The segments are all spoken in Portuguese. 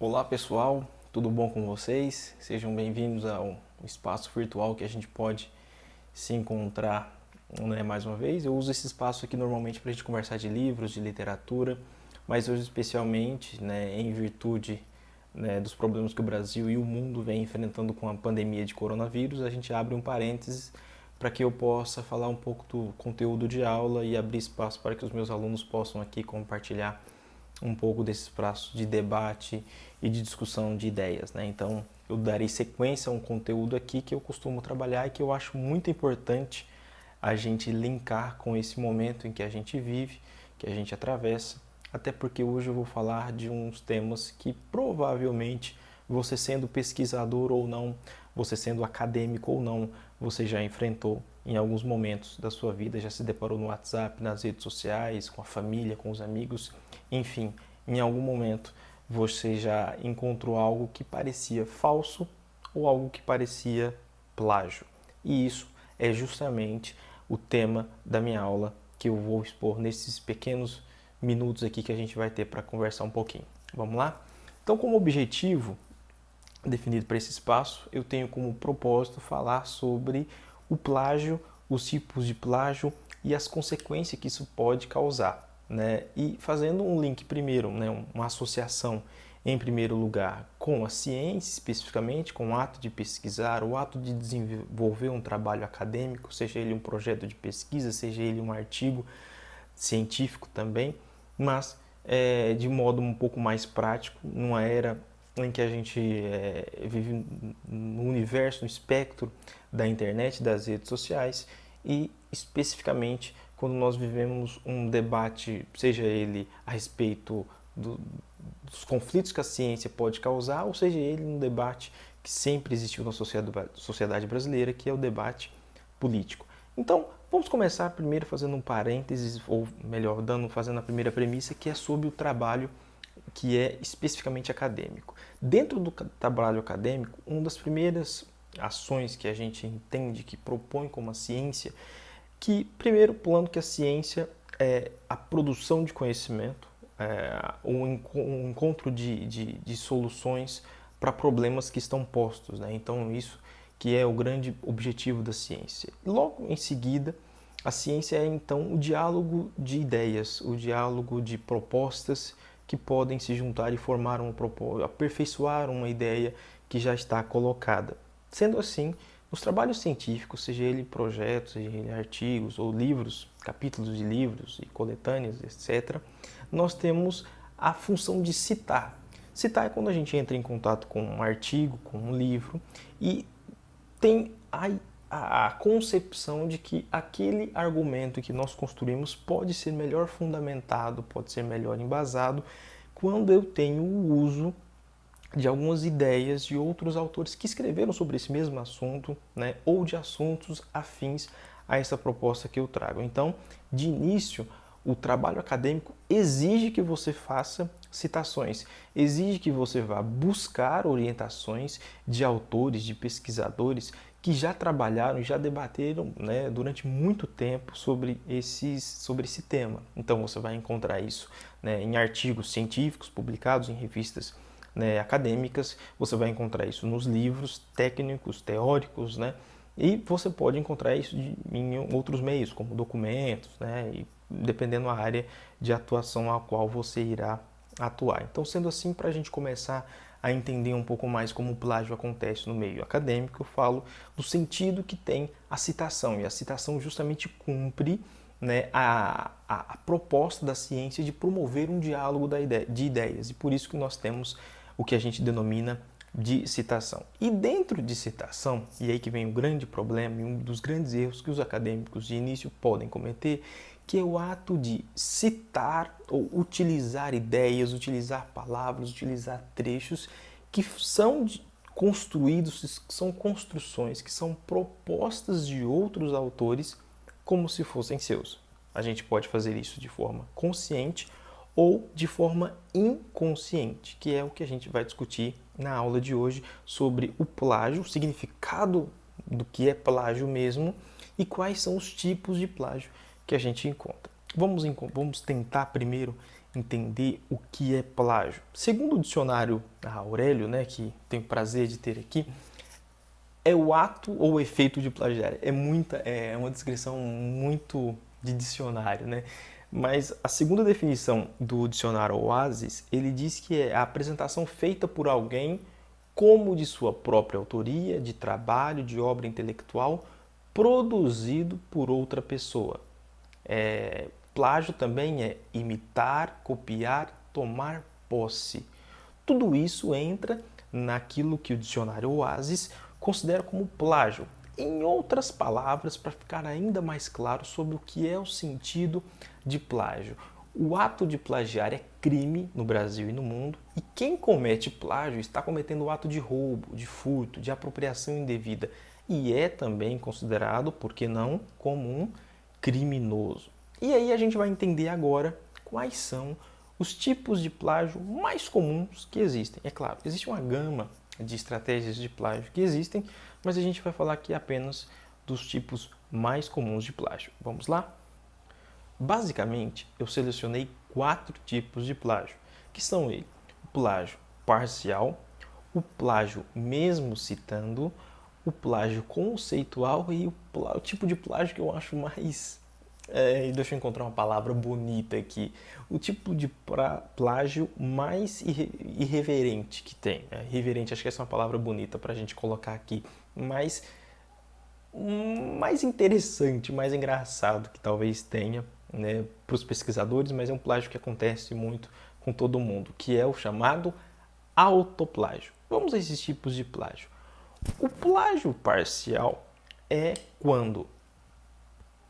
Olá pessoal, tudo bom com vocês? Sejam bem-vindos ao espaço virtual que a gente pode se encontrar, né, mais uma vez. Eu uso esse espaço aqui normalmente para a gente conversar de livros, de literatura, mas hoje especialmente, né, em virtude, né, dos problemas que o Brasil e o mundo vem enfrentando com a pandemia de coronavírus, a gente abre um parênteses para que eu possa falar um pouco do conteúdo de aula e abrir espaço para que os meus alunos possam aqui compartilhar um pouco desse espaço de debate e de discussão de ideias, né? Então, eu darei sequência a um conteúdo aqui que eu costumo trabalhar e que eu acho muito importante a gente linkar com esse momento em que a gente vive, que a gente atravessa, até porque hoje eu vou falar de uns temas que provavelmente você sendo pesquisador ou não, você sendo acadêmico ou não, você já enfrentou em alguns momentos da sua vida, já se deparou no WhatsApp, nas redes sociais, com a família, com os amigos, enfim, em algum momento você já encontrou algo que parecia falso ou algo que parecia plágio. E isso é justamente o tema da minha aula que eu vou expor nesses pequenos minutos aqui que a gente vai ter para conversar um pouquinho. Vamos lá? Então, como objetivo definido para esse espaço, eu tenho como propósito falar sobre o plágio, os tipos de plágio e as consequências que isso pode causar, né? E fazendo um link primeiro, né, uma associação em primeiro lugar com a ciência, especificamente com o ato de pesquisar, o ato de desenvolver um trabalho acadêmico, seja ele um projeto de pesquisa, seja ele um artigo científico também, mas de modo um pouco mais prático, numa era em que a gente vive no universo, no espectro da internet, das redes sociais e especificamente quando nós vivemos um debate, seja ele a respeito dos conflitos que a ciência pode causar, ou seja ele um debate que sempre existiu na sociedade brasileira, que é o debate político. Então, vamos começar primeiro fazendo um parênteses, ou melhor, fazendo a primeira premissa, que é sobre o trabalho que é especificamente acadêmico. Dentro do trabalho acadêmico, uma das primeiras ações que a gente entende, que propõe como a ciência, que primeiro plano que a ciência é a produção de conhecimento, um encontro de soluções para problemas que estão postos, né? Então isso que é o grande objetivo da ciência. Logo em seguida, a ciência é então o diálogo de ideias, o diálogo de propostas que podem se juntar e formar uma proposta, aperfeiçoar uma ideia que já está colocada. Sendo assim, os trabalhos científicos, seja ele projetos, seja ele artigos ou livros, capítulos de livros e coletâneas, etc., nós temos a função de citar. Citar é quando a gente entra em contato com um artigo, com um livro e tem a concepção de que aquele argumento que nós construímos pode ser melhor fundamentado, pode ser melhor embasado quando eu tenho o uso de algumas ideias de outros autores que escreveram sobre esse mesmo assunto, né, ou de assuntos afins a essa proposta que eu trago. Então, de início, o trabalho acadêmico exige que você faça citações, exige que você vá buscar orientações de autores, de pesquisadores que já trabalharam e já debateram, né, durante muito tempo sobre esse tema. Então você vai encontrar isso, né, em artigos científicos publicados em revistas, né, acadêmicas, você vai encontrar isso nos livros técnicos, teóricos, né, e você pode encontrar isso em outros meios, como documentos, né, e dependendo da área de atuação a qual você irá atuar. Então, sendo assim, para a gente começar a entender um pouco mais como o plágio acontece no meio acadêmico, eu falo do sentido que tem a citação, e a citação justamente cumpre, né, a proposta da ciência de promover um diálogo de ideias, e por isso que nós temos o que a gente denomina de citação. E dentro de citação, e aí que vem o grande problema e um dos grandes erros que os acadêmicos de início podem cometer, que é o ato de citar ou utilizar ideias, utilizar palavras, utilizar trechos que são construídos, que são construções, que são propostas de outros autores como se fossem seus. A gente pode fazer isso de forma consciente ou de forma inconsciente, que é o que a gente vai discutir na aula de hoje sobre o plágio, o significado do que é plágio mesmo e quais são os tipos de plágio que a gente encontra. Vamos tentar primeiro entender o que é plágio. Segundo o dicionário Aurélio, né, que tenho o prazer de ter aqui, é o ato ou efeito de plagiar. É uma descrição muito de dicionário, né? Mas a segunda definição do dicionário Oasis, ele diz que é a apresentação feita por alguém como de sua própria autoria, de trabalho, de obra intelectual, produzido por outra pessoa. Plágio também é imitar, copiar, tomar posse. Tudo isso entra naquilo que o dicionário Oasis considera como plágio. Em outras palavras, para ficar ainda mais claro sobre o que é o sentido de plágio. O ato de plagiar é crime no Brasil e no mundo, e quem comete plágio está cometendo o ato de roubo, de furto, de apropriação indevida, e é também considerado, por que não, como um criminoso. E aí a gente vai entender agora quais são os tipos de plágio mais comuns que existem. É claro, existe uma gama de estratégias de plágio que existem, mas a gente vai falar aqui apenas dos tipos mais comuns de plágio. Vamos lá? Basicamente, eu selecionei 4 tipos de plágio, que são ele: o plágio parcial, o plágio mesmo citando, o plágio conceitual e o tipo de plágio que eu acho mais... deixa eu encontrar uma palavra bonita aqui. O tipo de plágio mais irreverente que tem. Irreverente, acho que essa é uma palavra bonita para a gente colocar aqui. Mais interessante, mais engraçado que talvez tenha, né, para os pesquisadores, mas é um plágio que acontece muito com todo mundo, que é o chamado autoplágio. Vamos a esses tipos de plágio. O plágio parcial é quando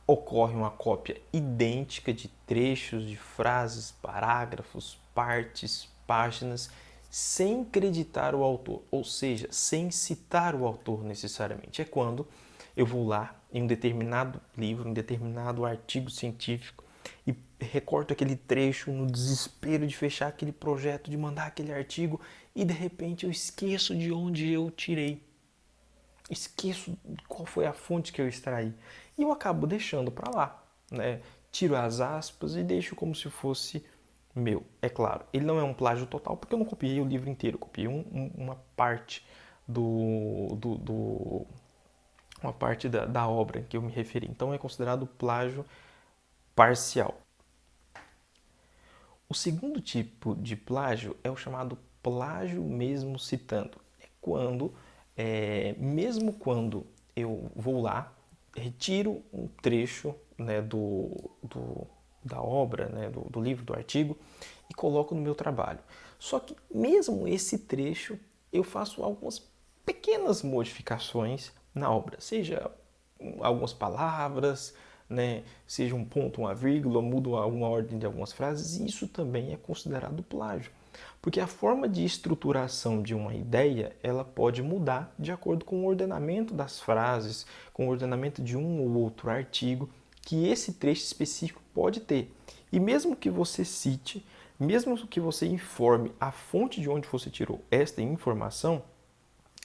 ocorre uma cópia idêntica de trechos de frases, parágrafos, partes, páginas, sem creditar o autor, ou seja, sem citar o autor necessariamente. É quando eu vou lá em um determinado livro, em um determinado artigo científico e recorto aquele trecho no desespero de fechar aquele projeto, de mandar aquele artigo e de repente eu esqueço de onde eu tirei. Esqueço qual foi a fonte que eu extraí. E eu acabo deixando para lá, né? Tiro as aspas e deixo como se fosse meu. É claro, ele não é um plágio total porque eu não copiei o livro inteiro, eu copiei uma parte uma parte da obra que eu me referi. Então é considerado plágio parcial. O segundo tipo de plágio é o chamado plágio mesmo citando. É quando, mesmo quando eu vou lá, retiro um trecho, né, da obra, né, do livro, do artigo, e coloco no meu trabalho. Só que mesmo esse trecho, eu faço algumas pequenas modificações na obra, seja algumas palavras, né, seja um ponto, uma vírgula, mudo alguma ordem de algumas frases, e isso também é considerado plágio. Porque a forma de estruturação de uma ideia, ela pode mudar de acordo com o ordenamento das frases, com o ordenamento de um ou outro artigo que esse trecho específico pode ter. E mesmo que você cite, mesmo que você informe a fonte de onde você tirou esta informação,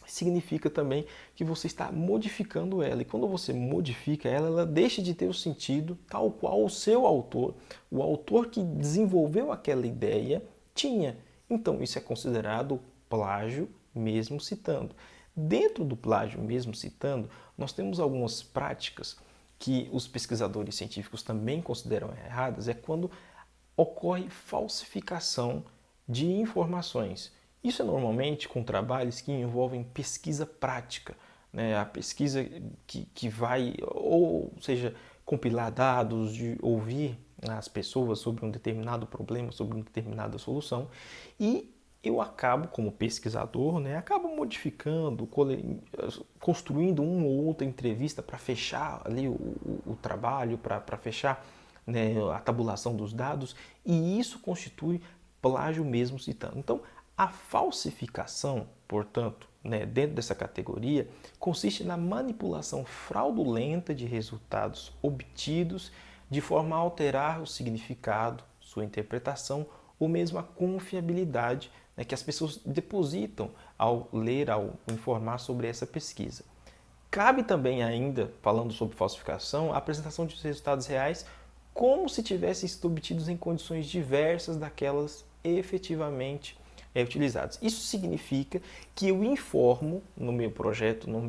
significa também que você está modificando ela. E quando você modifica ela, ela deixa de ter o sentido tal qual o seu autor, o autor que desenvolveu aquela ideia, tinha. Então, isso é considerado plágio mesmo citando. Dentro do plágio mesmo citando, nós temos algumas práticas que os pesquisadores científicos também consideram erradas, é quando ocorre falsificação de informações. Isso é normalmente com trabalhos que envolvem pesquisa prática, né? A pesquisa que vai, ou seja, compilar dados, de ouvir as pessoas sobre um determinado problema, sobre uma determinada solução, e eu acabo, como pesquisador, né, acabo modificando, construindo uma ou outra entrevista para fechar ali o trabalho, para fechar, né, a tabulação dos dados, e isso constitui plágio mesmo citando. Então, a falsificação, portanto, né, dentro dessa categoria, consiste na manipulação fraudulenta de resultados obtidos de forma a alterar o significado, sua interpretação ou mesmo a confiabilidade, né, que as pessoas depositam ao ler, ao informar sobre essa pesquisa. Cabe também ainda, falando sobre falsificação, a apresentação de resultados reais como se tivessem sido obtidos em condições diversas daquelas efetivamente utilizadas. Isso significa que eu informo no meu projeto, no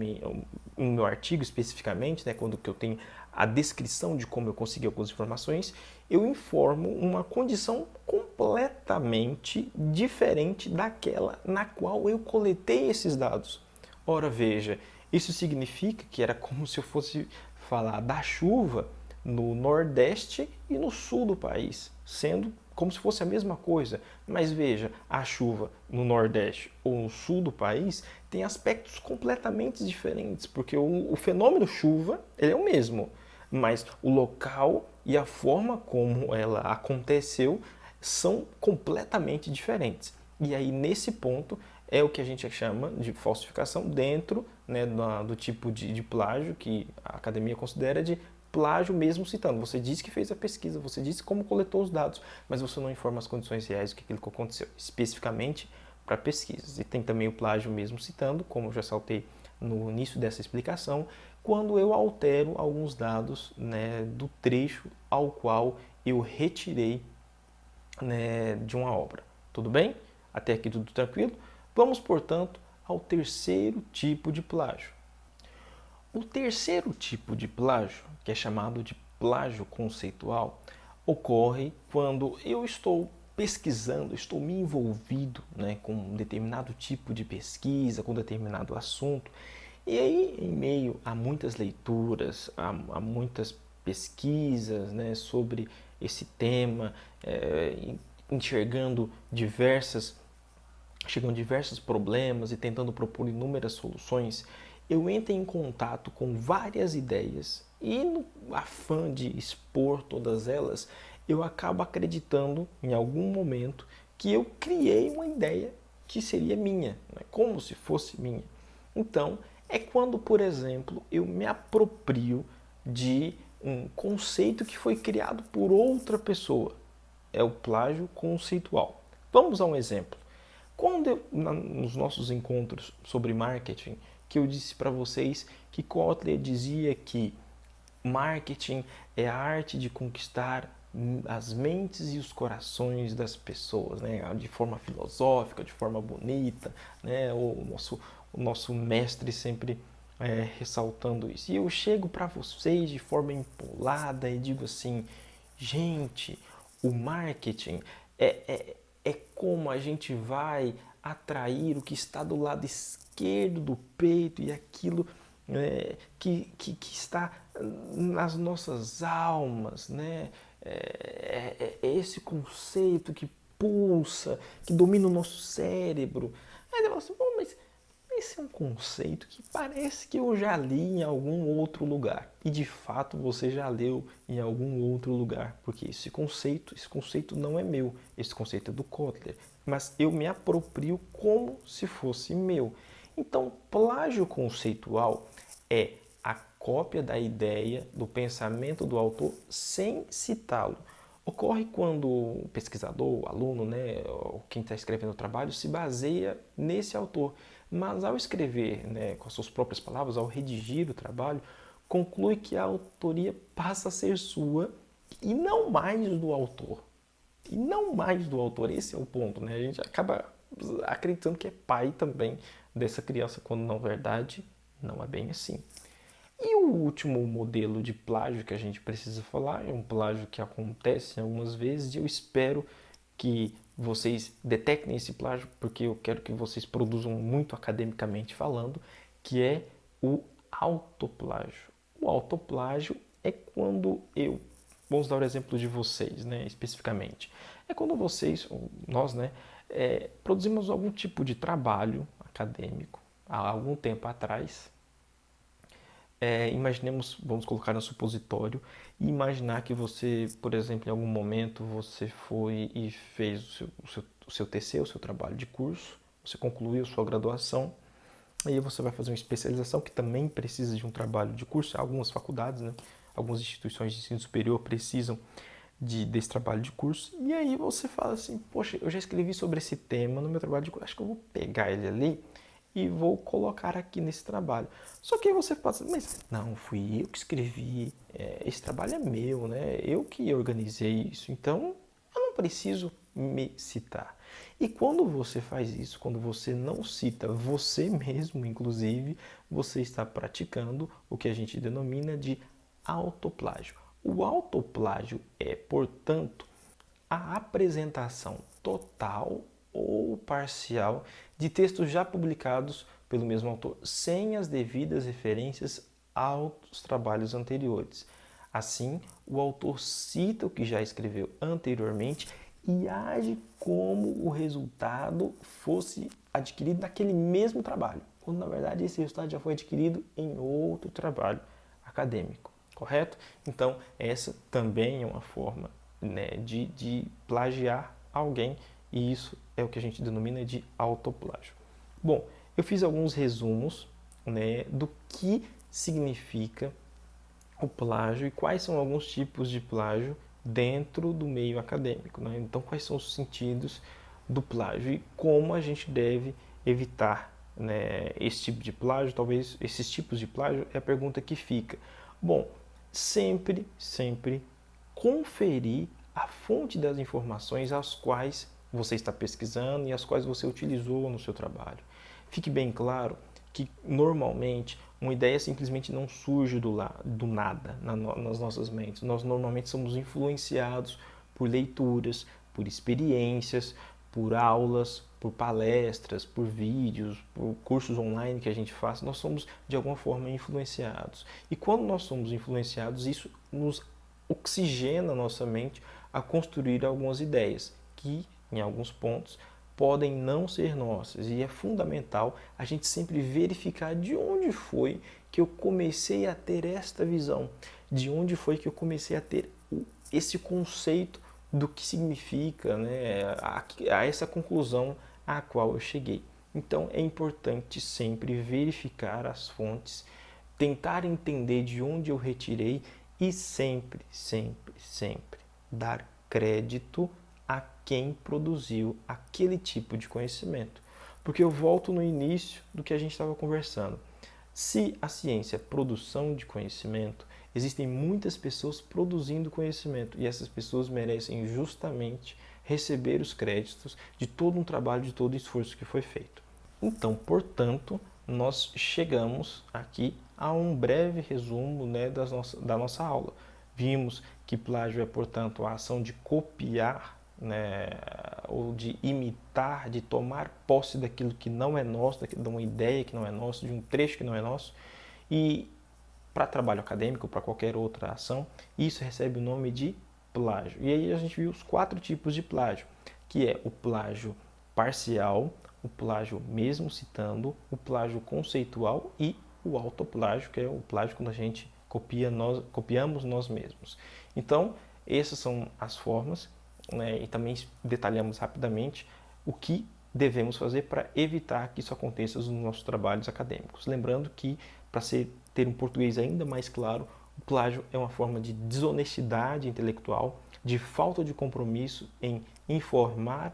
meu artigo especificamente, né, quando que eu tenho a descrição de como eu consegui algumas informações, eu informo uma condição completamente diferente daquela na qual eu coletei esses dados. Ora, veja, isso significa que era como se eu fosse falar da chuva no Nordeste e no Sul do país, sendo como se fosse a mesma coisa. Mas veja, a chuva no Nordeste ou no Sul do país tem aspectos completamente diferentes, porque o fenômeno chuva ele é o mesmo, mas o local e a forma como ela aconteceu são completamente diferentes. E aí, nesse ponto, é o que a gente chama de falsificação dentro, né, do tipo de plágio que a academia considera de plágio mesmo citando. Você disse que fez a pesquisa, você disse como coletou os dados, mas você não informa as condições reais do que aquilo que aconteceu, especificamente para pesquisas. E tem também o plágio mesmo citando, como eu já saltei no início dessa explicação, quando eu altero alguns dados, né, do trecho ao qual eu retirei, né, de uma obra. Tudo bem? Até aqui tudo tranquilo? Vamos, portanto, ao terceiro tipo de plágio. O terceiro tipo de plágio, que é chamado de plágio conceitual, ocorre quando eu estou pesquisando, estou me envolvido, né, com um determinado tipo de pesquisa, com um determinado assunto, e aí, em meio a muitas leituras, a muitas pesquisas, né, sobre esse tema, enxergando chegam diversos problemas e tentando propor inúmeras soluções, eu entro em contato com várias ideias e no afã de expor todas elas, eu acabo acreditando em algum momento que eu criei uma ideia que seria minha, né? Como se fosse minha. Então, é quando, por exemplo, eu me aproprio de um conceito que foi criado por outra pessoa. É o plágio conceitual. Vamos a um exemplo. Quando nos nossos encontros sobre marketing, que eu disse para vocês que Kotler dizia que marketing é a arte de conquistar as mentes e os corações das pessoas, né? De forma filosófica, de forma bonita, né? O nosso mestre sempre ressaltando isso. E eu chego para vocês de forma empolada e digo assim, gente, o marketing é como a gente vai atrair o que está do lado esquerdo do peito e aquilo que está nas nossas almas, né? É esse conceito que pulsa, que domina o nosso cérebro. Aí você fala assim, mas esse é um conceito que parece que eu já li em algum outro lugar. E de fato você já leu em algum outro lugar, porque esse conceito não é meu, esse conceito é do Kotler, mas eu me aproprio como se fosse meu. Então, plágio conceitual é a cópia da ideia, do pensamento do autor sem citá-lo. Ocorre quando o pesquisador, o aluno, né, ou quem está escrevendo o trabalho, se baseia nesse autor. Mas ao escrever, né, com as suas próprias palavras, ao redigir o trabalho, conclui que a autoria passa a ser sua e não mais do autor. E não mais do autor, esse é o ponto, né? A gente acaba acreditando que é pai também dessa criança, quando na verdade não é bem assim. E o último modelo de plágio que a gente precisa falar é um plágio que acontece algumas vezes e eu espero que vocês detectem esse plágio, porque eu quero que vocês produzam muito academicamente falando, que é o autoplágio. O autoplágio é quando vamos dar o exemplo de vocês, né, especificamente. É quando vocês, ou nós, né, produzimos algum tipo de trabalho acadêmico há algum tempo atrás. Imaginemos, vamos colocar no supositório, e imaginar que você, por exemplo, em algum momento você foi e fez o seu TC, o seu trabalho de curso, você concluiu sua graduação, aí você vai fazer uma especialização que também precisa de um trabalho de curso. Algumas faculdades, né, algumas instituições de ensino superior precisam desse trabalho de curso, e aí você fala assim, poxa, eu já escrevi sobre esse tema no meu trabalho de curso, acho que eu vou pegar ele ali e vou colocar aqui nesse trabalho. Só que aí você pode dizer, mas não, fui eu que escrevi, esse trabalho é meu, né? Eu que organizei isso, então eu não preciso me citar. E quando você faz isso, quando você não cita você mesmo, inclusive, você está praticando o que a gente denomina de autoplágio. O autoplágio é, portanto, a apresentação total ou parcial de textos já publicados pelo mesmo autor, sem as devidas referências aos trabalhos anteriores. Assim, o autor cita o que já escreveu anteriormente e age como o resultado fosse adquirido naquele mesmo trabalho, quando na verdade esse resultado já foi adquirido em outro trabalho acadêmico, correto? Então, essa também é uma forma, né, de plagiar alguém, e isso é o que a gente denomina de autoplágio. Bom, eu fiz alguns resumos, né, do que significa o plágio e quais são alguns tipos de plágio dentro do meio acadêmico, né? Então, quais são os sentidos do plágio e como a gente deve evitar, né, esse tipo de plágio. Talvez esses tipos de plágio é a pergunta que fica. Bom, sempre conferir a fonte das informações às quais você está pesquisando e as quais você utilizou no seu trabalho. Fique bem claro que normalmente uma ideia simplesmente não surge do nada nas nossas mentes. Nós normalmente somos influenciados por leituras, por experiências, por aulas, por palestras, por vídeos, por cursos online que a gente faz. Nós somos de alguma forma influenciados. E quando nós somos influenciados, isso nos oxigena a nossa mente a construir algumas ideias que, em alguns pontos, podem não ser nossas, e é fundamental a gente sempre verificar de onde foi que eu comecei a ter esta visão, de onde foi que eu comecei a ter esse conceito do que significa, né, a essa conclusão à qual eu cheguei. Então é importante sempre verificar as fontes, tentar entender de onde eu retirei e sempre dar crédito a quem produziu aquele tipo de conhecimento. Porque eu volto no início do que a gente estava conversando. Se a ciência é produção de conhecimento, existem muitas pessoas produzindo conhecimento e essas pessoas merecem justamente receber os créditos de todo um trabalho, de todo o esforço que foi feito. Então, portanto, nós chegamos aqui a um breve resumo, né, da nossa aula. Vimos que plágio é, portanto, a ação de copiar, né, ou de imitar, de tomar posse daquilo que não é nosso, de uma ideia que não é nossa, de um trecho que não é nosso. E para trabalho acadêmico, para qualquer outra ação, isso recebe o nome de plágio. E aí a gente viu os 4 tipos de plágio, que é o plágio parcial, o plágio mesmo citando, o plágio conceitual e o autoplágio, que é o plágio quando a gente copiamos nós mesmos. Então, essas são as formas, né, e também detalhamos rapidamente o que devemos fazer para evitar que isso aconteça nos nossos trabalhos acadêmicos. Lembrando que, para ter um português ainda mais claro, o plágio é uma forma de desonestidade intelectual, de falta de compromisso em informar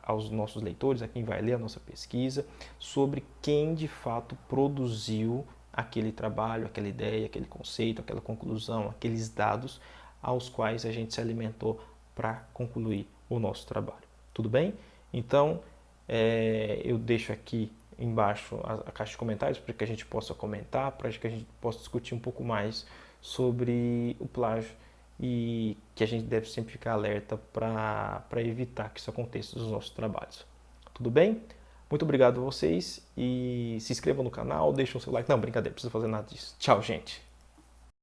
aos nossos leitores, a quem vai ler a nossa pesquisa, sobre quem de fato produziu aquele trabalho, aquela ideia, aquele conceito, aquela conclusão, aqueles dados aos quais a gente se alimentou para concluir o nosso trabalho. Tudo bem? Então, eu deixo aqui embaixo a caixa de comentários para que a gente possa comentar, para que a gente possa discutir um pouco mais sobre o plágio e que a gente deve sempre ficar alerta para evitar que isso aconteça nos nossos trabalhos. Tudo bem? Muito obrigado a vocês e se inscrevam no canal, deixem o seu like. Não, brincadeira, não precisa fazer nada disso. Tchau, gente!